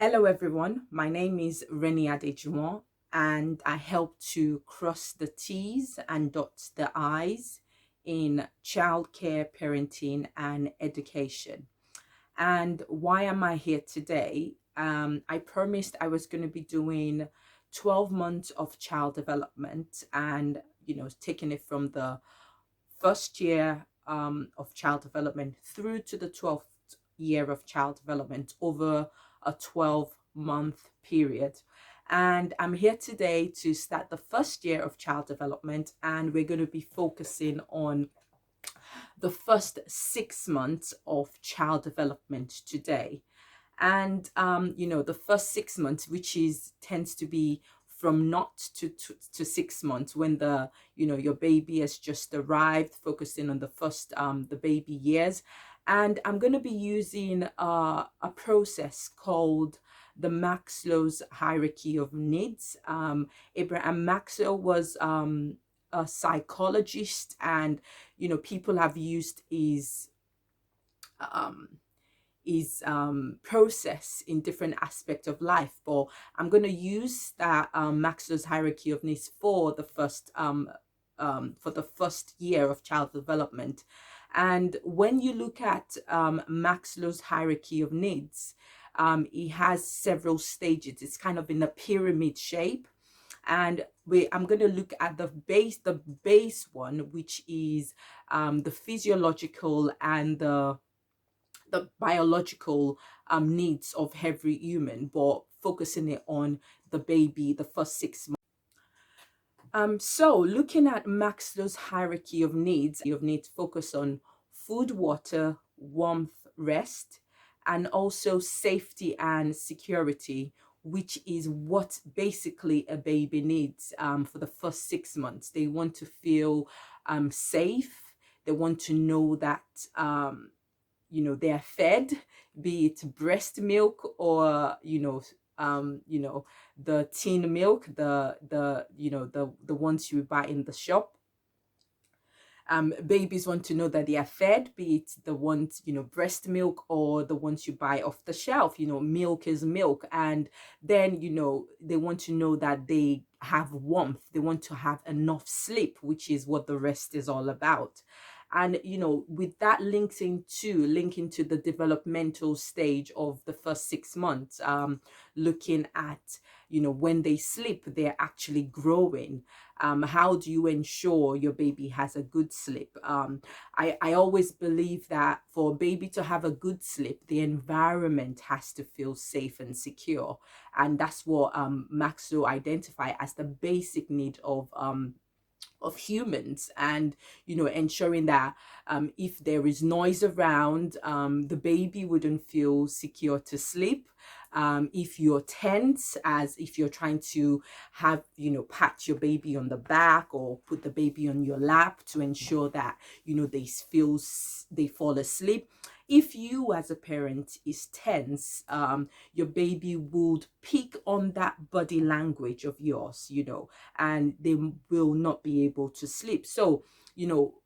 Hello everyone, my name is Renny Adejuwon and I help to cross the T's and dot the I's in childcare, parenting and education. And why am I here today? I promised I was going to be doing 12 months of child development and, taking it from the first year of child development through to the 12th year of child development over a 12-month period. And I'm here today to start the first year of child development, and we're going to be focusing on the first 6 months of child development today. And the first 6 months, which is tends to be from naught to 6 months, when your baby has just arrived, focusing on the first the baby years. And I'm going to be using a process called the Maxlows Hierarchy of Needs. Abraham Maslow was a psychologist, and people have used um, his process in different aspects of life. But I'm going to use that Maxlow's hierarchy of needs for the first year of child development. And when you look at Maxlow's hierarchy of needs, it has several stages. It's kind of in a pyramid shape. And I'm going to look at the base one, which is the physiological and the biological needs of every human, but focusing it on the baby, the first 6 months. So looking at Maslow's hierarchy of needs focus on food, water, warmth, rest, and also safety and security, which is what basically a baby needs for the first 6 months. They want to feel safe. They want to know that they are fed, be it breast milk or the tin milk, the ones you buy in the shop. Babies want to know that they are fed, be it the ones, breast milk or the ones you buy off the shelf. Milk is milk. And then, they want to know that they have warmth. They want to have enough sleep, which is what the rest is all about. And with that linking to the developmental stage of the first 6 months, looking at when they sleep, they're actually growing. How do you ensure your baby has a good sleep? I always believe that for a baby to have a good sleep, the environment has to feel safe and secure. And that's what Maxlow identified as the basic need of humans. And ensuring that if there is noise around, the baby wouldn't feel secure to sleep. If you're tense, as if you're trying to have pat your baby on the back or put the baby on your lap to ensure that they fall asleep. If you as a parent is tense, your baby would pick on that body language of yours, and they will not be able to sleep. So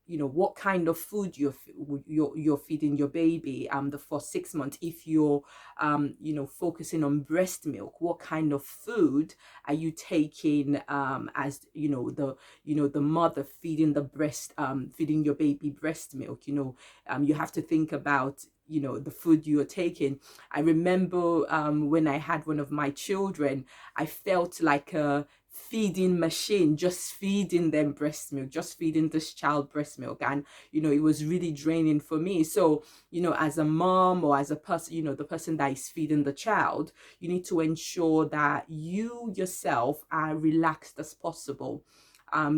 what kind of food you're feeding your baby the first 6 months. If you're focusing on breast milk, what kind of food are you taking as the mother feeding feeding your baby breast milk? You have to think about the food you're taking. I remember when I had one of my children, I felt like a feeding machine, just feeding them breast milk, just feeding this child breast milk. And it was really draining for me. So as a mom or as a person, the person that is feeding the child, you need to ensure that you yourself are relaxed as possible.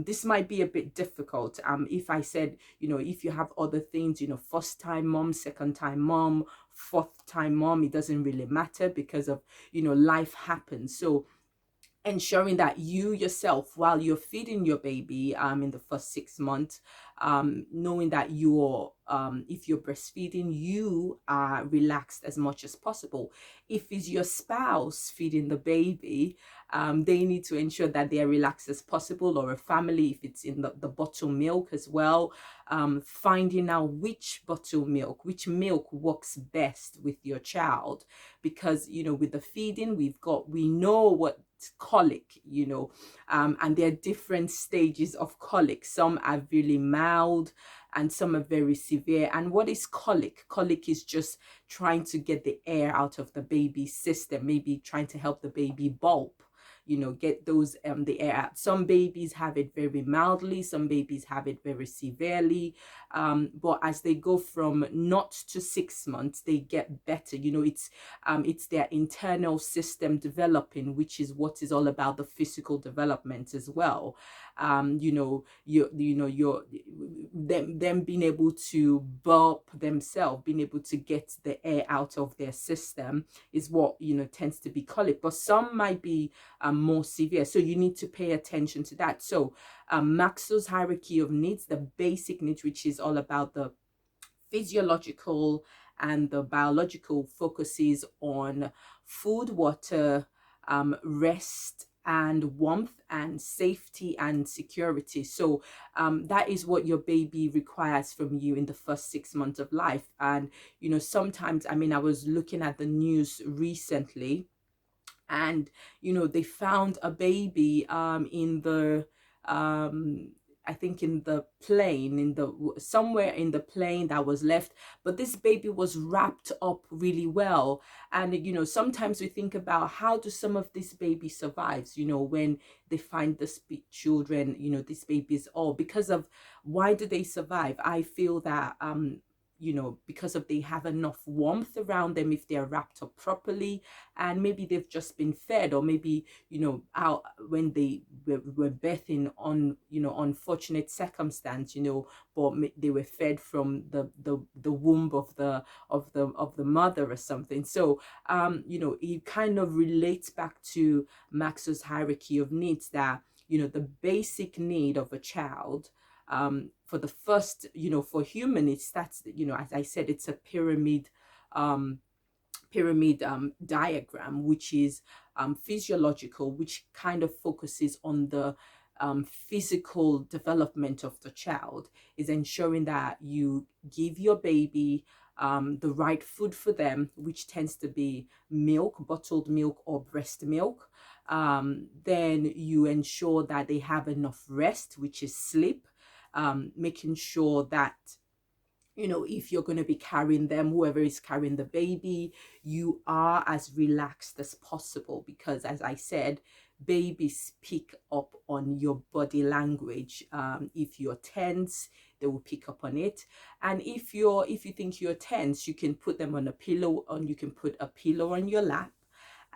This might be a bit difficult. If I said, if you have other things, first time mom, second time mom, fourth time mom, it doesn't really matter because of, life happens. So ensuring that you yourself, while you're feeding your baby in the first 6 months, knowing that you're if you're breastfeeding, you are relaxed as much as possible. If it's your spouse feeding the baby, they need to ensure that they are relaxed as possible, or a family if it's in the bottle milk as well. Finding out which bottle milk, which milk works best with your child, because with the feeding, we know what colic, and there are different stages of colic. Some are really mild and some are very severe. And what is colic? Colic is just trying to get the air out of the baby's system, maybe trying to help the baby bulb, get those the air out. Some babies have it very mildly, some babies have it very severely, but as they go from 0 to 6 months, they get better. It's their internal system developing, which is what is all about the physical development as well. Them being able to burp themselves, being able to get the air out of their system is what tends to be colic. But some might be more severe, so you need to pay attention to that. So Maxlows hierarchy of needs, the basic needs, which is all about the physiological and the biological, focuses on food, water, rest and warmth, and safety and security. So that is what your baby requires from you in the first 6 months of life. And sometimes, I was looking at the news recently, and they found a baby in the I think in the plane, somewhere in the plane that was left, but this baby was wrapped up really well. And sometimes we think about, how do some of these babies survive, when they find the children, these babies, all because of, why do they survive? I feel that because of, they have enough warmth around them if they're wrapped up properly, and maybe they've just been fed, or maybe out when they were birthing on unfortunate circumstance, but they were fed from the womb of the mother or something. So it kind of relates back to Maxlows hierarchy of needs, that the basic need of a child, for the first, for human, it starts, as I said, it's a pyramid diagram, which is physiological, which kind of focuses on the physical development of the child, is ensuring that you give your baby the right food for them, which tends to be milk, bottled milk or breast milk. Then you ensure that they have enough rest, which is sleep. Making sure that if you're going to be carrying them, whoever is carrying the baby, you are as relaxed as possible, because as I said, babies pick up on your body language. If you're tense, they will pick up on it. And if you think you're tense, you can put them on a pillow, and you can put a pillow on your lap,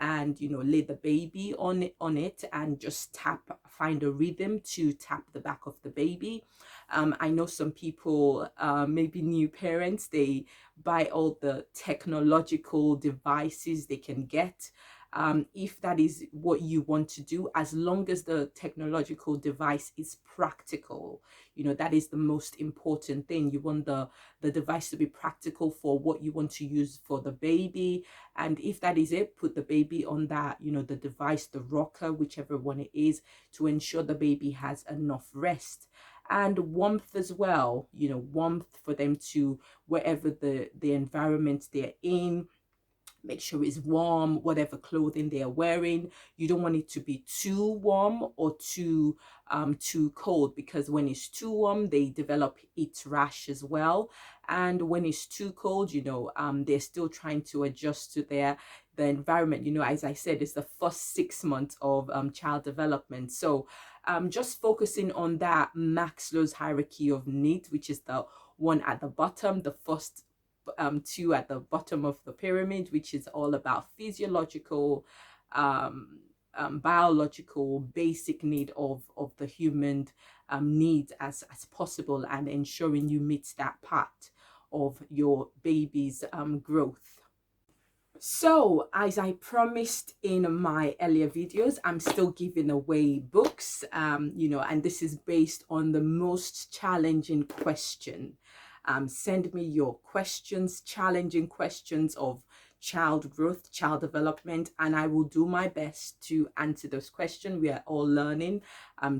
and lay the baby on it and just find a rhythm to tap the back of the baby. I know some people, maybe new parents, they buy all the technological devices they can get. If that is what you want to do, as long as the technological device is practical, that is the most important thing. You want the device to be practical for what you want to use for the baby. And if that is it, put the baby on that, the device, the rocker, whichever one it is, to ensure the baby has enough rest. And warmth as well, warmth for them to, wherever the environment they're in, make sure it's warm, whatever clothing they are wearing. You don't want it to be too warm or too cold, because when it's too warm, they develop heat rash as well. And when it's too cold, they're still trying to adjust to the environment. As I said, it's the first 6 months of child development. So just focusing on that Maxlows hierarchy of needs, which is the one at the bottom, the first two at the bottom of the pyramid, which is all about physiological, biological, basic need of the human needs as possible, and ensuring you meet that part of your baby's growth. So, as I promised in my earlier videos, I'm still giving away books, and this is based on the most challenging question. Send me your questions, challenging questions of child growth, child development, and I will do my best to answer those questions. We are all learning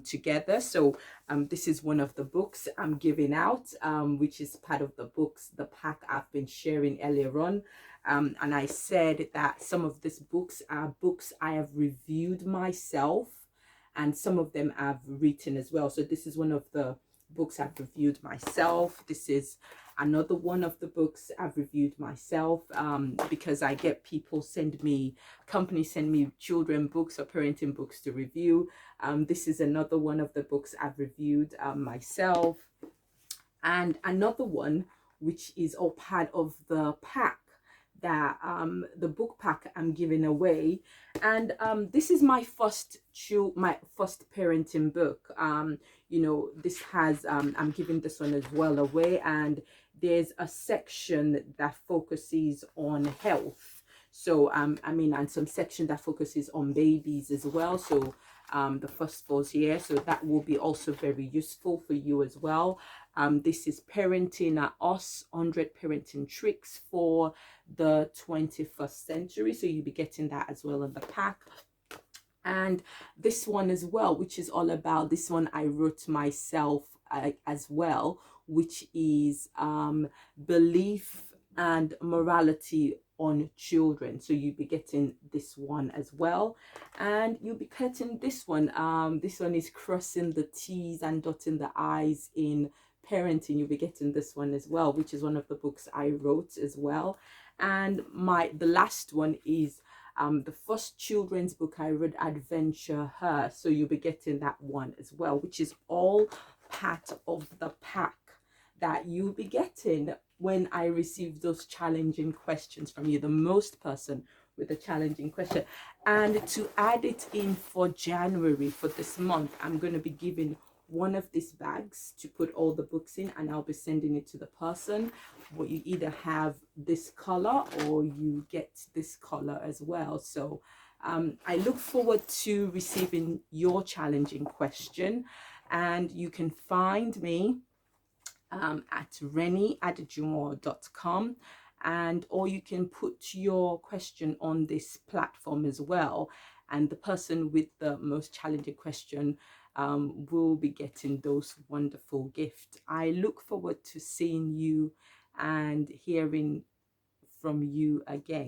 together. So this is one of the books I'm giving out, which is part of the books, the pack I've been sharing earlier on. And I said that some of these books are books I have reviewed myself, and some of them I've written as well. So this is one of the books I've reviewed myself. This is another one of the books I've reviewed myself, because I get people companies send me children books or parenting books to review. This is another one of the books I've reviewed myself. And another one, which is all part of the pack, that the book pack I'm giving away. And this is my first parenting book. This has I'm giving this one as well away, and there's a section that focuses on health. So and some section that focuses on babies as well. So the first falls here, so that will be also very useful for you as well. This is Parenting at Us, 100 Parenting Tricks for the 21st Century. So you'll be getting that as well in the pack. And this one as well, which is all about, this one I wrote myself as well, which is belief and morality on children. So you'll be getting this one as well, and you'll be getting this one. This one is crossing the T's and dotting the I's in parenting. You'll be getting this one as well, which is one of the books I wrote as well. And the last one is the first children's book I read, Adventure Her. So you'll be getting that one as well, which is all part of the pack that you'll be getting when I receive those challenging questions from you, the most person with a challenging question. And to add it in for January, for this month, I'm going to be giving one of these bags to put all the books in, and I'll be sending it to the person. Well, you either have this color or you get this color as well. So I look forward to receiving your challenging question, and you can find me at rennyadejuwon.com, or you can put your question on this platform as well, and the person with the most challenging question will be getting those wonderful gifts. I look forward to seeing you and hearing from you again.